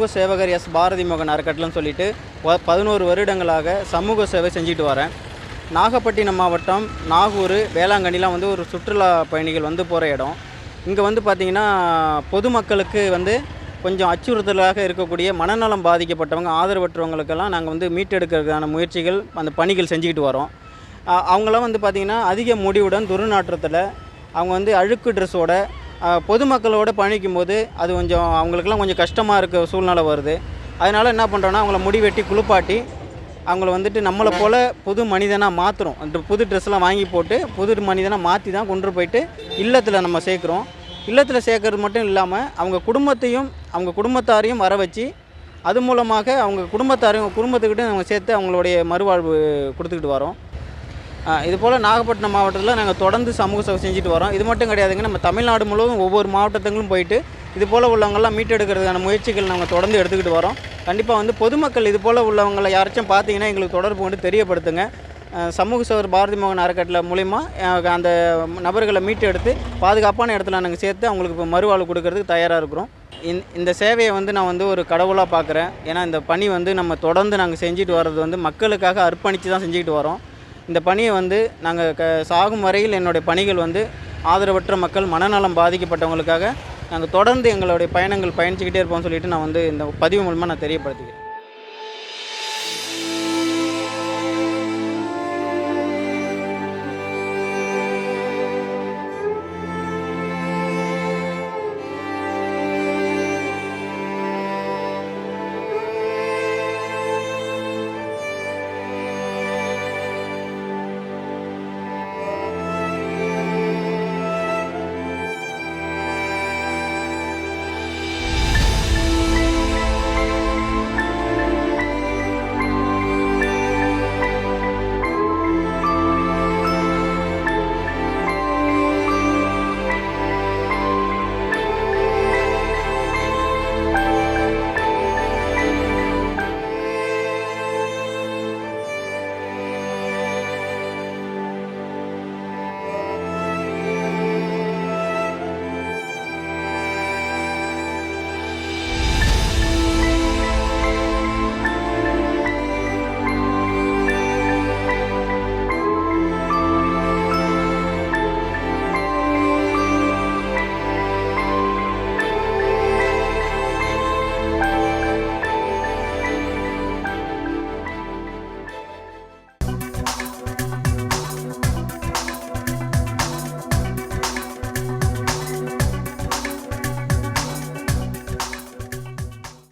சமூக சேவகர் எஸ் பாரதி மோகன் அறக்கட்டளைன்னு சொல்லிட்டு 11 வருடங்களாக சமூக சேவை செஞ்சுட்டு வரேன். நாகப்பட்டினம் மாவட்டம் நாகூர் வேளாங்கண்ணிலாம் வந்து ஒரு சுற்றுலா பயணிகள் வந்து போகிற இடம். இங்கே வந்து பார்த்திங்கன்னா பொதுமக்களுக்கு வந்து கொஞ்சம் அச்சுறுத்தலாக இருக்கக்கூடிய மனநலம் பாதிக்கப்பட்டவங்க ஆதரவற்றவங்களுக்கெல்லாம் நாங்கள் வந்து மீட்டெடுக்கிறதுக்கான முயற்சிகள் அந்த பணிகள் செஞ்சுக்கிட்டு வரோம். அவங்களாம் வந்து பார்த்திங்கன்னா அதிக முடிவுடன் துர்நாற்றத்தில் அவங்க வந்து அழுக்கு ட்ரெஸ்ஸோட பொதுமக்களோட பயணிக்கும் போது அது கொஞ்சம் அவங்களுக்கெல்லாம் கொஞ்சம் கஷ்டமாக இருக்க சூழ்நிலை வருது. அதனால் என்ன பண்ணுறோன்னா அவங்கள முடி வெட்டி குளிப்பாட்டி அவங்கள வந்துட்டு நம்மளை போல் புது மனிதனாக மாற்றுறோம். அந்த புது ட்ரெஸ்லாம் வாங்கி போட்டு புது மனிதனாக மாற்றி தான் கொண்டு போயிட்டு இல்லத்தில் நம்ம சேர்க்குறோம். இல்லத்தில் சேர்க்கறது மட்டும் இல்லாமல் அவங்க குடும்பத்தையும் அவங்க குடும்பத்தாரையும் வர வச்சு அது மூலமாக அவங்க குடும்பத்துக்கிட்ட அவங்க சேர்த்து அவங்களுடைய மறுவாழ்வு கொடுத்துக்கிட்டு வரோம். இதுபோல் நாகப்பட்டினம் மாவட்டத்தில் நாங்கள் தொடர்ந்து சமூக சேவை செஞ்சுட்டு வரோம். இது மட்டும் கிடையாதுங்க, நம்ம தமிழ்நாடு முழுவதும் ஒவ்வொரு மாவட்டத்துங்களும் போயிட்டு இது போல் உள்ளவங்கெல்லாம் மீட்டெடுக்கிறதுக்கான முயற்சிகள் நாங்கள் தொடர்ந்து எடுத்துக்கிட்டு வரோம். கண்டிப்பாக வந்து பொதுமக்கள் இது போல் உள்ளவங்களை யாராச்சும் பார்த்தீங்கன்னா எங்களுக்கு தொடர்பு கொண்டு தெரியப்படுத்துங்க. சமூக சேவர் பாரதி மோகன் அறக்கட்டளை மூலிமா அந்த நபர்களை மீட்டு எடுத்து பாதுகாப்பான இடத்துல நாங்கள் சேர்த்து அவங்களுக்கு இப்போ மறுவாழ்வு கொடுக்கறதுக்கு தயாராக இருக்கிறோம். இந்த சேவையை வந்து நான் வந்து ஒரு கடவுளாக பார்க்குறேன். ஏன்னா இந்த பணி வந்து நம்ம தொடர்ந்து நாங்கள் செஞ்சுட்டு வர்றது வந்து மக்களுக்காக அர்ப்பணித்து தான் செஞ்சுக்கிட்டு வரோம். இந்த பணியை வந்து நாங்கள் சாகும் வரையில் என்னுடைய பணிகள் வந்து ஆதரவற்ற மக்கள் மனநலம் பாதிக்கப்பட்டவங்களுக்காக நாங்கள் தொடர்ந்து எங்களுடைய பயணங்கள் பயணிச்சுக்கிட்டே இருப்போம்னு சொல்லிட்டு நான் வந்து இந்த பதிவு மூலமாக நான் தெரியப்படுத்திக்கிறேன்.